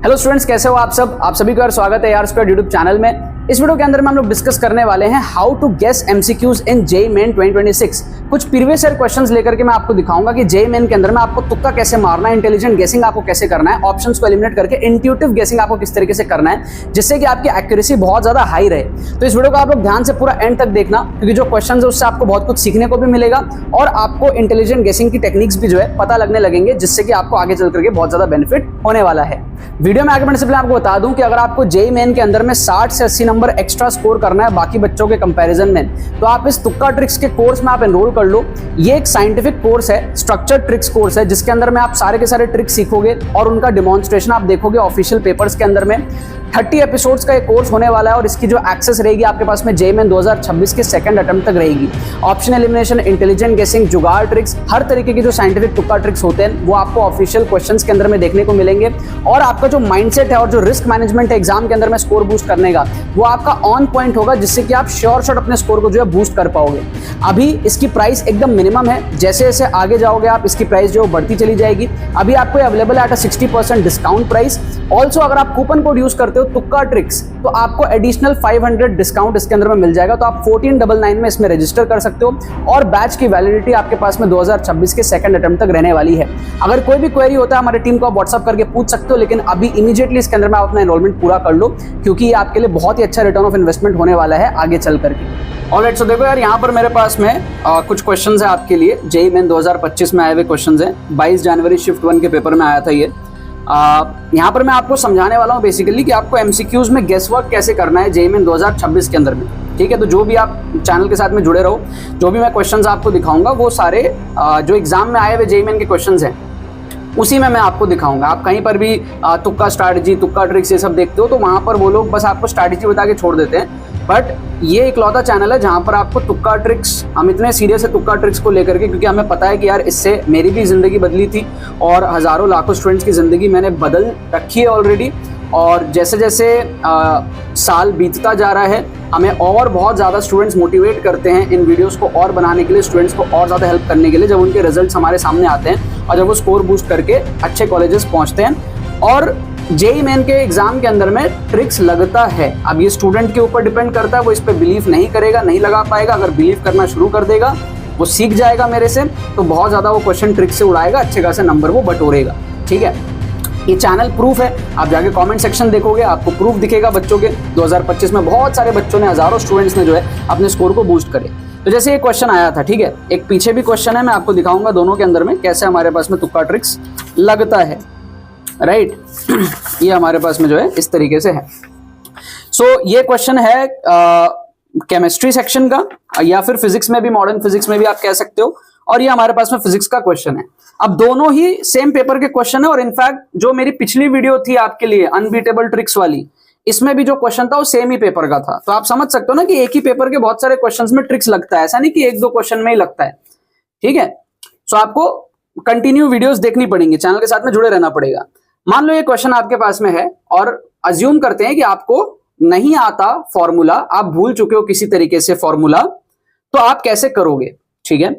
Hello students, कैसे हो आप सब? आप सभी का स्वागत है यार स्क्वायर यूट्यूब चैनल में। इस वीडियो के अंदर में हम लोग डिस्कस करने वाले हैं how to guess MCQs in JEE Main 2026। कुछ प्रीवियस ईयर क्वेश्चंस लेकर के मैं आपको दिखाऊंगा कि जेईई मेन के अंदर में आपको तुक्का कैसे मारना है, इंटेलिजेंट गेसिंग आपको कैसे करना है, ऑप्शंस को एलिमिनेट करके इंट्यूटिव गेसिंग आपको किस तरीके से करना है जिससे कि आपकी एक्यूरेसी बहुत ज्यादा हाई रहे। तो इस वीडियो को आप लोग ध्यान से पूरा एंड तक देखना, क्योंकि जो क्वेश्चन है उससे आपको बहुत कुछ सीखने को भी मिलेगा और आपको इंटेलिजेंट गेसिंग की टेक्निक्स भी जो है पता लगने लगेंगे, जिससे कि आपको आगे चल करके बहुत ज्यादा बेनिफिट होने वाला है। वीडियो में आगे बढ़ने से पहले आपको बता दूं कि अगर आपको जेईई मेन के अंदर में 60 से 80 नंबर एक्स्ट्रा स्कोर करना है बाकी बच्चों के कंपैरिजन में, तो आप इस तुक्का ट्रिक्स के कोर्स में आप एनरोल कर लो। ये एक साइंटिफिक कोर्स है, स्ट्रक्चर्ड ट्रिक्स कोर्स है, जिसके अंदर में आप सारे के सारे ट्रिक्स सीखोगे और उनका डिमॉन्स्ट्रेशन आप देखोगे ऑफिशियल पेपर्स के अंदर में। 30 एपिसोड्स का एक कोर्स होने वाला है और इसकी जो एक्सेस रहेगी आपके पास में जेईई मेन 2026 के सेकंड अटेम्प्ट तक रहेगी। ऑप्शन एलिमिनेशन, इंटेलिजेंट गेसिंग, जुगाड़ ट्रिक्स, हर तरीके की जो साइंटिफिक तुक्का ट्रिक्स होते हैं वो आपको ऑफिशियल क्वेश्चंस के अंदर में देखने को मिलेंगे। और आपका जो माइंडसेट है और जो रिस्क मैनेजमेंट है एग्जाम के अंदर में स्कोर बूस्ट करने का, वो आपका ऑन पॉइंट होगा, जिससे कि आप श्योर शॉट अपने स्कोर को जो है बूस्ट कर पाओगे। अभी इसकी प्राइस एकदम मिनिमम है, जैसे जैसे आगे जाओगे आप इसकी प्राइस जो बढ़ती चली जाएगी। अभी आपको अवेलेबल है एट 60% डिस्काउंट प्राइस। ऑल्सो अगर आप कूपन कोड यूज करते हो तुक्का ट्रिक्स, तो आपको एडिशनल 500 डिस्काउंट इसके अंदर में मिल जाएगा। तो आप 1499 में इसमें रजिस्टर कर सकते हो और बैच की वैलिडिटी आपके पास में 2026 के सेकंड अटेम्प्ट तक रहने वाली है। अगर कोई भी क्वेरी होता है हमारी टीम को आप व्हाट्सअप करके पूछ सकते हो, लेकिन अभी इमीडिएटली इसके अंदर में आप अपना एनरोलमेंट पूरा कर लो, क्योंकि ये आपके लिए बहुत ही अच्छा रिटर्न ऑफ इन्वेस्टमेंट होने वाला है आगे चल करके। ऑलराइट, सो देखो यार, यहाँ पर मेरे पास में कुछ क्वेश्चंस है आपके लिए। जेईई मेन 2025 में आए हुए क्वेश्चंस हैं। 22 जनवरी शिफ्ट 1 के पेपर में आया था ये। यहाँ पर मैं आपको समझाने वाला हूँ बेसिकली कि आपको एमसीक्यूज में गेस वर्क कैसे करना है जेईई मेन 2026 के अंदर में। ठीक है, तो जो भी आप चैनल के साथ में जुड़े रहो, जो भी मैं क्वेश्चंस आपको दिखाऊंगा वो सारे जो एग्जाम में आए हुए जेईई मेन के क्वेश्चंस हैं उसी में मैं आपको दिखाऊंगा। आप कहीं पर भी तुक्का स्ट्रैटेजी, तुक्का ट्रिक्स ये सब देखते हो तो वहां पर वो लोग बस आपको स्ट्रैटेजी बता के छोड़ देते हैं, बट ये इकलौता चैनल है जहां पर आपको तुक्का ट्रिक्स, हम इतने सीरियस है तुक्का ट्रिक्स को लेकर के, क्योंकि हमें पता है कि यार इससे मेरी भी जिंदगी बदली थी और हजारों लाखों स्टूडेंट्स की जिंदगी मैंने बदल रखी है ऑलरेडी। और जैसे जैसे साल बीतता जा रहा है हमें और बहुत ज़्यादा स्टूडेंट्स मोटिवेट करते हैं इन वीडियोस को और बनाने के लिए, स्टूडेंट्स को और ज़्यादा हेल्प करने के लिए, जब उनके रिजल्ट्स हमारे सामने आते हैं और जब वो स्कोर बूस्ट करके अच्छे कॉलेजेस पहुंचते हैं। और जेईई मेन के एग्जाम के अंदर में ट्रिक्स लगता है। अब ये स्टूडेंट के ऊपर डिपेंड करता है, वो इस पर बिलीव नहीं करेगा, नहीं लगा पाएगा। अगर बिलीव करना शुरू कर देगा, वो सीख जाएगा मेरे से, तो बहुत ज़्यादा वो क्वेश्चन ट्रिक से उड़ाएगा, अच्छे खासे नंबर वो बटोरेगा। ठीक है, ये चैनल प्रूफ है। आप जाके कमेंट सेक्शन देखोगे, आपको प्रूफ दिखेगा बच्चों के। 2025 में बहुत सारे बच्चों ने, हजारों स्टूडेंट्स ने जो है अपने स्कोर को बूस्ट करे। तो जैसे ये क्वेश्चन आया था, ठीक है, एक पीछे भी क्वेश्चन है, मैं आपको दिखाऊंगा दोनों के अंदर में कैसे हमारे पास में तुक्का ट्रिक्स लगता है। राइट ये हमारे पास में जो है इस तरीके से है। सो ये क्वेश्चन है केमिस्ट्री सेक्शन का, या फिर फिजिक्स में भी, मॉडर्न फिजिक्स में भी आप कह सकते हो, और ये हमारे पास में फिजिक्स का क्वेश्चन है। अब दोनों ही सेम पेपर के क्वेश्चन है, और इनफैक्ट जो मेरी पिछली वीडियो थी आपके लिए अनबीटेबल ट्रिक्स वाली, इसमें भी जो क्वेश्चन था वो सेम ही पेपर का था। तो आप समझ सकते हो ना कि एक ही पेपर के बहुत सारे क्वेश्चंस में ट्रिक्स लगता है, ऐसा नहीं कि एक दो क्वेश्चन में ही लगता है। ठीक है, सो आपको कंटिन्यू वीडियोस देखनी पड़ेंगी, चैनल के साथ में जुड़े रहना पड़ेगा। मान लो ये क्वेश्चन आपके पास में है और अज्यूम करते हैं कि आपको नहीं आता फॉर्मूला, आप भूल चुके हो किसी तरीके से फॉर्मूला, तो आप कैसे करोगे? ठीक है,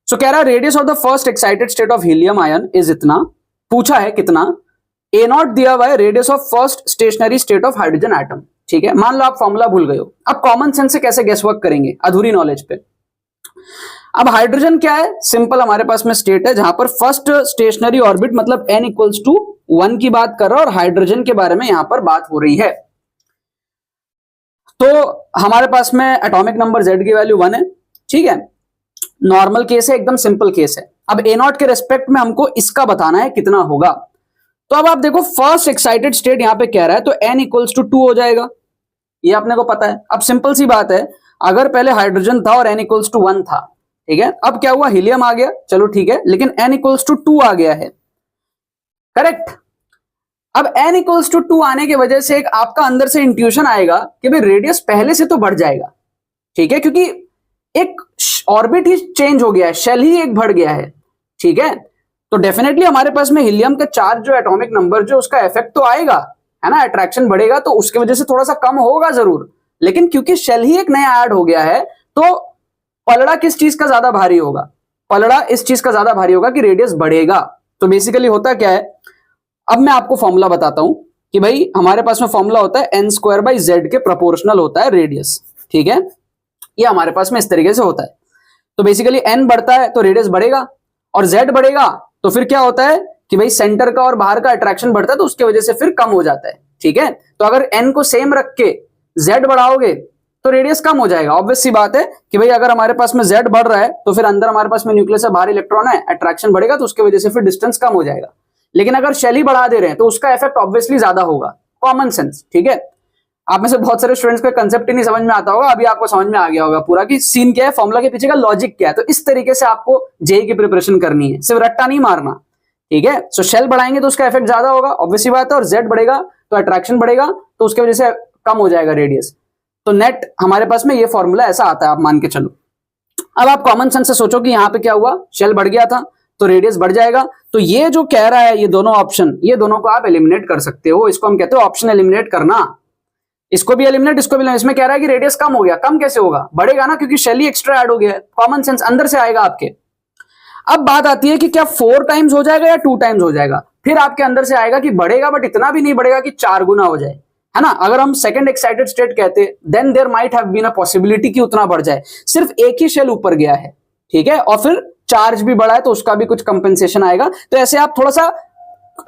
सो कह रहा है radius of the first excited state of helium ion is इतना, पूछा है कितना, ए नॉट दिया हुआ है radius of first stationery state of hydrogen atom. ठीक है, मान लो आप फॉर्मूला भूल गए हो, अब कॉमन सेंस से कैसे गेस वर्क करेंगे अधूरी नॉलेज पे। अब हाइड्रोजन क्या है? सिंपल, हमारे पास में स्टेट है जहां पर फर्स्ट स्टेशनरी ऑर्बिट मतलब n इक्वल्स टू 1 की बात कर रहा है और हाइड्रोजन के बारे में यहां पर बात हो रही है। तो हमारे पास में एटॉमिक नंबर Z की वैल्यू 1 है। ठीक है, नॉर्मल केस है, एकदम सिंपल केस है। अब A नॉट के रेस्पेक्ट में हमको इसका बताना है कितना होगा। तो अब आप देखो फर्स्ट एक्साइटेड स्टेट यहां पे कह रहा है, तो n इक्वल्स टू 2 हो जाएगा, ये अपने को पता है। अब सिंपल सी बात है, अगर पहले हाइड्रोजन था और n इक्वल्स टू 1 था, ठीक है, अब क्या हुआ, हीलियम आ गया, चलो ठीक है, लेकिन n इक्वल्स टू 2 आ गया है, करेक्ट। अब n इक्वल्स टू 2 आने की वजह से एक आपका अंदर से इंट्यूशन आएगा कि भाई रेडियस पहले से तो बढ़ जाएगा। ठीक है, क्योंकि एक ऑर्बिट ही चेंज हो गया है, शेल ही एक बढ़ गया है। ठीक है, तो डेफिनेटली हमारे पास में हीलियम का चार्ज जो एटॉमिक नंबर जो उसका इफेक्ट तो आएगा, है ना, अट्रैक्शन बढ़ेगा तो उसकी वजह से थोड़ा सा कम होगा जरूर, लेकिन क्योंकि शेल ही एक नया ऐड हो गया है, तो पलड़ा किस चीज का ज्यादा भारी होगा? पलड़ा इस चीज का ज्यादा भारी होगा कि रेडियस बढ़ेगा। तो बेसिकली होता क्या है, अब मैं आपको फॉर्मूला बताता हूं। कि भाई हमारे पास में फॉर्मूला होता है n स्क्वायर बाई जेड के प्रोपोर्शनल होता है रेडियस, ठीक है, ये हमारे पास में इस तरीके से होता है। तो बेसिकली n बढ़ता है तो रेडियस बढ़ेगा, और z बढ़ेगा तो फिर क्या होता है कि भाई सेंटर का और बाहर का अट्रैक्शन बढ़ता है, तो उसके वजह से फिर कम हो जाता है, ठीक है। तो अगर n को सेम रख के z बढ़ाओगे तो रेडियस कम हो जाएगा। ऑब्वियस सी बात है कि भाई अगर हमारे पास में z बढ़ रहा है तो फिर अंदर हमारे पास में न्यूक्लियस है, बाहर इलेक्ट्रॉन है, अट्रैक्शन बढ़ेगा, तो उसके वजह से फिर डिस्टेंस कम हो जाएगा। लेकिन अगर शेल ही बढ़ा दे रहे हैं तो उसका इफेक्ट ऑब्वियसली ज्यादा होगा, कॉमन सेंस, ठीक है। आप में से बहुत सारे स्टूडेंट्स को कंसेप्ट ही नहीं समझ में आता होगा, अभी आपको समझ में आ गया होगा पूरा कि सीन क्या है, फॉर्मूला के पीछे का लॉजिक क्या है। तो इस तरीके से आपको जेईई की प्रिपरेशन करनी है, सिर्फ रट्टा नहीं मारना, ठीक है। सो शेल बढ़ाएंगे तो उसका इफेक्ट ज्यादा होगा, ऑब्वियसली बात है, और जेड बढ़ेगा तो अट्रैक्शन बढ़ेगा, तो उसके वजह से कम हो जाएगा रेडियस। तो नेट हमारे पास में ये फॉर्मूला ऐसा आता है, आप मान के चलो। अब आप कॉमन सेंस से सोचो कि यहाँ पे क्या हुआ, शेल बढ़ गया था तो रेडियस बढ़ जाएगा। तो ये जो कह रहा है ये दोनों ऑप्शन, ये दोनों को आप एलिमिनेट कर सकते हो, इसको हम कहते हो ऑप्शन एलिमिनेट करना। इसको भी एलिमिनेट, इसको भी एलिमिनेट। इसमें कह रहा है कि रेडियस कम हो गया, कम कैसे होगा, बढ़ेगा ना, क्योंकि शेल ही एक्स्ट्रा ऐड हो गया है। कॉमन सेंस अंदर से आएगा आपके। अब बात आती है कि क्या 4 टाइम्स हो जाएगा या 2 टाइम्स हो जाएगा। फिर आपके अंदर से आएगा कि बढ़ेगा, बट इतना भी नहीं बढ़ेगा कि 4 गुना हो जाए, है ना। अगर हम सेकंड एक्साइटेड स्टेट कहते then there might have been a possibility कि उतना बढ़ जाए। सिर्फ एक ही शेल ऊपर गया है, ठीक है, और फिर चार्ज भी बढ़ा है तो उसका भी कुछ कंपेंसेशन आएगा। तो ऐसे आप थोड़ा सा,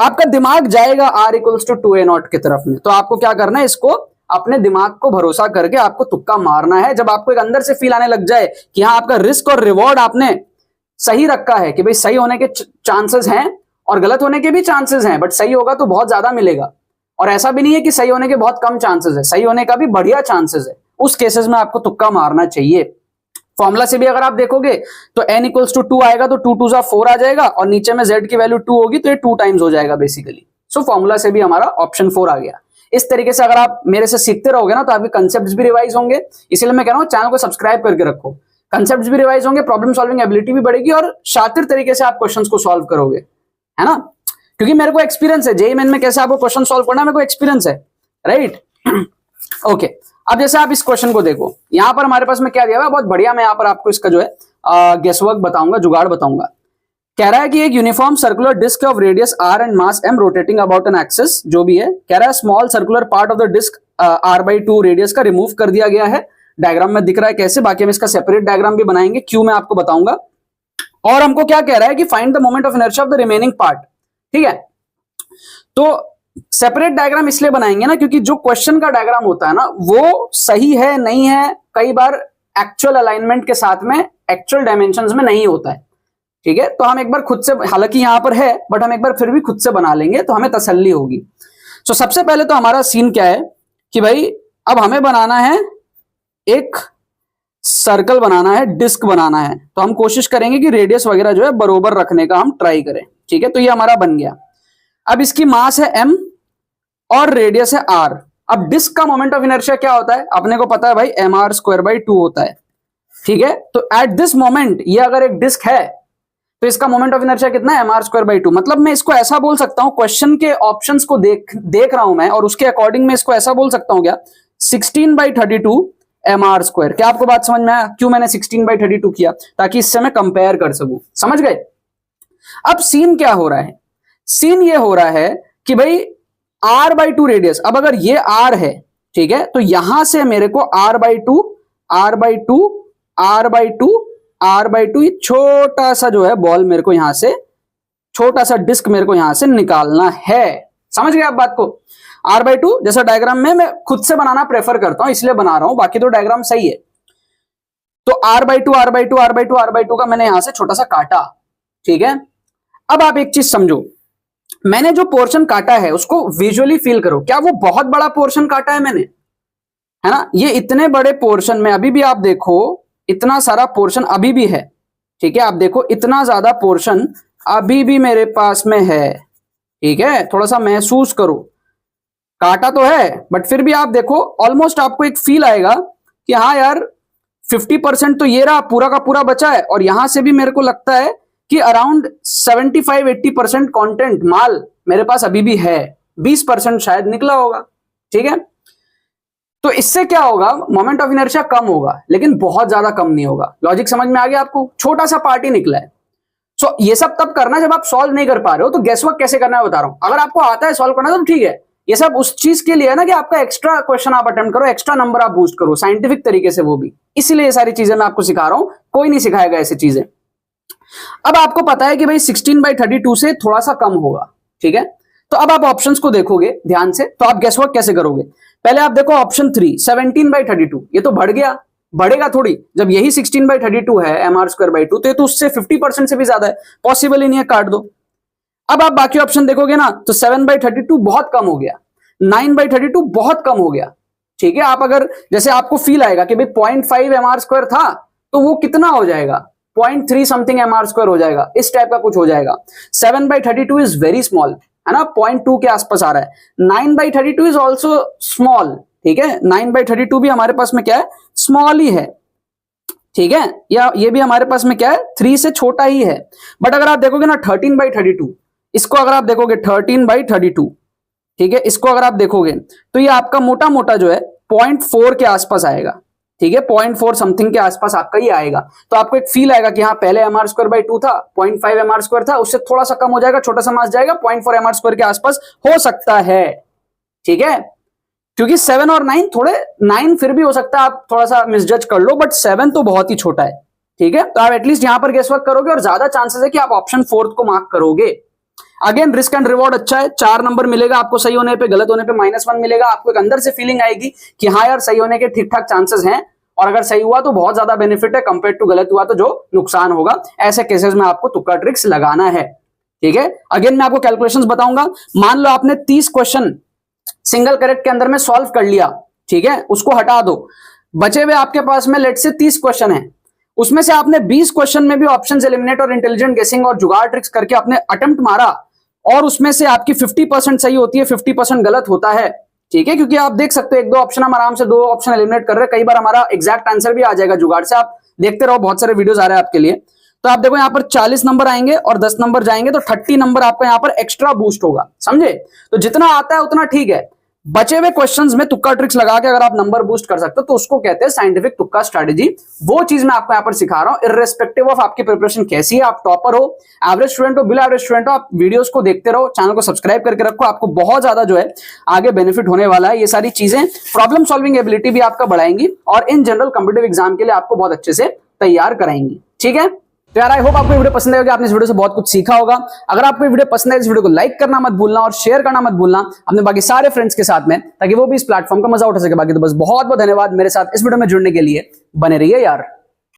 आपका दिमाग जाएगा r इक्वल्स टू 2a0 की तरफ में। तो आपको क्या करना है, इसको अपने दिमाग को भरोसा करके आपको तुक्का मारना है। जब आपको एक अंदर से फील आने लग जाए कि हाँ आपका रिस्क और रिवॉर्ड आपने सही रखा है, कि भाई सही होने के चांसेस हैं और गलत होने के भी चांसेस हैं, बट सही होगा तो बहुत ज्यादा मिलेगा। और ऐसा भी नहीं है कि सही होने के बहुत कम चांसेस है, सही होने का भी बढ़िया चांसेस है। उस केसेस में आपको तुक्का मारना चाहिए। फॉर्मूला से भी अगर आप देखोगे तो n इक्वल्स टू 2 आएगा तो 2 2 जा 4 आ जाएगा, और नीचे में z की वैल्यू 2 होगी तो ये 2 टाइम्स हो जाएगा बेसिकली। सो फॉर्मूला से भी हमारा ऑप्शन 4 आ गया। इस तरीके से अगर आप मेरे से सीखते रहोगे ना तो आपके कंसेप्ट्स भी रिवाइज होंगे। इसलिए मैं कह रहा हूं चैनल को सब्सक्राइब करके रखो, कंसेप्ट्स भी रिवाइज होंगे, प्रॉब्लम सॉल्विंग एबिलिटी भी बढ़ेगी, और शातिर तरीके से आप क्वेश्चंस को सॉल्व करोगे, है ना। क्योंकि मेरे को एक्सपीरियंस है, जेईई मेन में कैसे आपको क्वेश्चन सॉल्व करना मेरे को एक्सपीरियंस है, राइट। ओके, अब जैसे आप इस क्वेश्चन को देखो, यहां पर हमारे पास में क्या दिया हुआ है, बहुत बढ़िया। मैं यहां पर आपको इसका जो है गेसवर्क बताऊंगा, जुगाड़ बताऊंगा। कह रहा है कि एक uniform circular disc of radius r and mass m rotating about an axis, जो भी है, कह रहा है small circular part of the disc r/2 radius का रिमूव कर दिया गया है। डायग्राम में दिख रहा है कैसे, बाकी हम इसका सेपरेट डायग्राम भी बनाएंगे, क्यों मैं आपको बताऊंगा। और हमको क्या कह रहा है कि find the moment of inertia of the remaining part, ठीक है। तो सेपरेट डायग्राम इसलिए बनाएंगे ना क्योंकि जो क्वेश्चन का डायग्राम होता है ना वो सही है नहीं है, कई बार एक्चुअल अलाइनमेंट के साथ में एक्चुअल डायमेंशंस में नहीं होता है, ठीक है। तो हम एक बार खुद से, हालांकि यहां पर है बट हम एक बार फिर भी खुद से बना लेंगे तो हमें तसल्ली होगी। सो सबसे पहले तो हमारा सीन क्या है कि भाई अब हमें बनाना है एक सर्कल, बनाना है, डिस्क बनाना है। तो हम कोशिश करेंगे कि रेडियस वगैरह जो है बरोबर रखने का हम ट्राई करें, ठीक है। तो ये हमारा बन गया। अब इसकी मास है m और रेडियस है r। अब डिस्क का मोमेंट ऑफ इनर्शिया क्या होता है, अपने को पता है भाई mr²/2 होता है, ठीक है। तो एट दिस मोमेंट ये अगर एक डिस्क है तो इसका मोमेंट ऑफ इनर्शिया कितना है, mr²/2। मतलब मैं इसको ऐसा बोल सकता हूं, क्वेश्चन के ऑप्शंस को देख रहा हूं मैं, और उसके अकॉर्डिंग में इसको ऐसा बोल सकता हूं क्या, 16/32 mr²। क्या आपको बात समझ में आया, क्यों मैंने 16/32 किया, ताकि इससे मैं कंपेयर कर सकूं, समझ गए। अब सीन क्या हो रहा है, सीन ये हो रहा है कि भाई r/2 रेडियस, अब अगर ये r है, ठीक है, तो यहां से मेरे को r/2 r/2 r/2 r/2 ये छोटा सा जो है बॉल मेरे को यहां से, छोटा सा डिस्क मेरे को यहां से निकालना है। समझ गए आप बात को। r/2 जैसा डायग्राम में मैं खुद से बनाना प्रेफर करता हूं इसलिए बना रहा हूं, बाकी तो डायग्राम सही है। तो r/2 r/2 r/2 r/2 का मैंने यहां से छोटा सा काटा, ठीक है। अब आप एक चीज समझो, मैंने जो पोर्शन काटा है उसको विजुअली फील करो, क्या वो बहुत बड़ा पोर्शन काटा है मैंने, है ना। ये इतने बड़े पोर्शन में अभी भी आप देखो इतना सारा पोर्शन अभी भी है, ठीक है। आप देखो इतना ज्यादा पोर्शन अभी भी मेरे पास में है, ठीक है। थोड़ा सा महसूस करो, काटा तो है बट फिर भी आप देखो ऑलमोस्ट आपको एक फील आएगा कि हाँ यार 50% तो ये रहा, पूरा का पूरा बचा है। और यहां से भी मेरे को लगता है कि अराउंड 75-80% कंटेंट माल मेरे पास अभी भी है, 20% शायद निकला होगा, ठीक है। तो इससे क्या होगा, मोमेंट ऑफ इनर्शिया कम होगा, लेकिन बहुत ज्यादा कम नहीं होगा। लॉजिक समझ में आ गया आपको, छोटा सा पार्ट ही निकला है। सो ये सब तब करना जब आप सॉल्व नहीं कर पा रहे हो। तो गेस वर्क कैसे करना है बता रहा हूं। अगर आपको आता है सॉल्व करना तो ठीक है, ये सब उस चीज के लिए है ना कि आपका एक्स्ट्रा क्वेश्चन आप अटेम्प्ट करो, एक्स्ट्रा नंबर आप बूस्ट करो साइंटिफिक तरीके से, वो भी इसीलिए ये सारी चीजें मैं आपको सिखा रहा हूं, कोई नहीं सिखाएगा ऐसी चीजें। अब आपको पता है कि भाई 16/32 से थोड़ा सा कम होगा, ठीक है। तो अब आप ऑप्शंस को देखोगे ध्यान से, तो आप गेस वर्क कैसे करोगे? पहले आप देखो ऑप्शन 3 17/32, ये तो बढ़ गया, बढ़ेगा थोड़ी, जब यही 16/32 है mr²/2 तो ये तो उससे 50% से भी ज्यादा है, पॉसिबल ही नहीं है, काट दो। अब आप बाकी ऑप्शन देखोगे ना, तो 7/32 बहुत कम हो गया, 9/32 बहुत कम हो गया, ठीक है। आप अगर जैसे आपको फील आएगा कि भाई 0.5 mr² था, तो वो कितना हो जाएगा, 0.3 समथिंग mr² हो जाएगा, इस टाइप का कुछ हो जाएगा। 7/32 इज वेरी स्मॉल, है ना, 0.2 के आसपास आ रहा है। 9/32 इज ऑल्सो स्मॉल, ठीक है, 9/32 भी हमारे पास में क्या है, स्मॉल ही है, ठीक है, या ये भी हमारे पास में क्या है, 3 से छोटा ही है। बट अगर आप देखोगे ना 13/32, इसको अगर आप देखोगे 13/32, ठीक है, इसको अगर आप देखोगे तो ये आपका मोटा मोटा जो है 0.4 के आसपास आएगा, ठीक है, 0.4 समथिंग के आसपास आपका ये आएगा। तो आपको एक फील आएगा कि हाँ पहले mr²/2 था, 0.5 mr² था, उससे थोड़ा सा कम हो जाएगा, छोटा सा मास जाएगा, 0.4 mr² के आसपास हो सकता है, ठीक है। क्योंकि 7 और 9 थोड़े, 9 फिर भी हो सकता है आप थोड़ा सा मिसजज कर लो, बट 7 तो बहुत ही छोटा है, ठीक है। तो आप एटलीस्ट यहां पर गेस वर्क करोगे और ज्यादा चांसेस है कि आप ऑप्शन 4 को मार्क करोगे। अगेन रिस्क एंड रिवॉर्ड अच्छा है, 4 नंबर मिलेगा आपको सही होने पे, गलत होने पे -1 मिलेगा। आपको एक अंदर से फीलिंग आएगी कि हाँ यार सही होने के ठीक ठाक चांसेस हैं, और अगर सही हुआ तो बहुत ज्यादा बेनिफिट है, कंपेयर टू गलत हुआ तो जो नुकसान होगा। ऐसे केसेस में आपको तुक्का ट्रिक्स लगाना है, ठीक है। अगेन मैं आपको कैलकुलेशंस बताऊंगा। मान लो आपने 30 क्वेश्चन सिंगल करेक्ट के अंदर में सॉल्व कर लिया, ठीक है, उसको हटा दो, बचे हुए आपके पास में लेट से 30 क्वेश्चन है, उसमें से आपने 20 क्वेश्चन में भी ऑप्शंस एलिमिनेट और इंटेलिजेंट गेसिंग और जुगाड़ ट्रिक्स करके आपने अटेम्प्ट मारा, और उसमें से आपकी 50% सही होती है, 50% गलत होता है, ठीक है। क्योंकि आप देख सकते हो 1-2 ऑप्शन हम आराम से 2 ऑप्शन एलिमिनेट कर रहे हैं, कई बार हमारा एग्जैक्ट आंसर भी आ जाएगा जुगाड़ से। आप देखते रहो, बहुत सारे वीडियोस आ रहे हैं आपके लिए। तो आप देखो यहाँ पर 40 नंबर आएंगे और 10 नंबर जाएंगे, तो 30 नंबर आपका यहाँ पर एक्स्ट्रा बूस्ट होगा, समझे। तो जितना आता है उतना ठीक है, बचे हुए क्वेश्चंस में तुक्का ट्रिक्स लगा के अगर आप नंबर बूस्ट कर सकते हो तो उसको कहते हैं साइंटिफिक तुक्का स्ट्रेटेजी। वो चीज मैं आपको यहाँ पर सिखा रहा हूं, इर्रेस्पेक्टिव ऑफ आपकी प्रिपरेशन कैसी है, आप टॉपर हो, एवरेज स्टूडेंट हो, बिलो एवरेज स्टूडेंट हो, आप वीडियोस को देखते रहो, चैनल को सब्सक्राइब करके रखो, आपको बहुत ज्यादा जो है आगे बेनिफिट होने वाला है। ये सारी चीजें प्रॉब्लम सॉल्विंग एबिलिटी भी आपका बढ़ाएंगी और इन जनरल कॉम्पिटिटिव एग्जाम के लिए आपको बहुत अच्छे से तैयार कराएंगी, ठीक है। तो यार आई होप आपको वीडियो पसंद आएगा, आपने इस वीडियो से बहुत कुछ सीखा होगा। अगर आपको वीडियो पसंद है इस वीडियो को लाइक करना मत भूलना और शेयर करना मत भूलना अपने बाकी सारे फ्रेंड्स के साथ में, ताकि वो भी इस प्लेटफॉर्म का मजा उठा सके। बाकी तो बस बहुत बहुत धन्यवाद मेरे साथ इस वीडियो में जुड़ने के लिए, बने रहिए यार।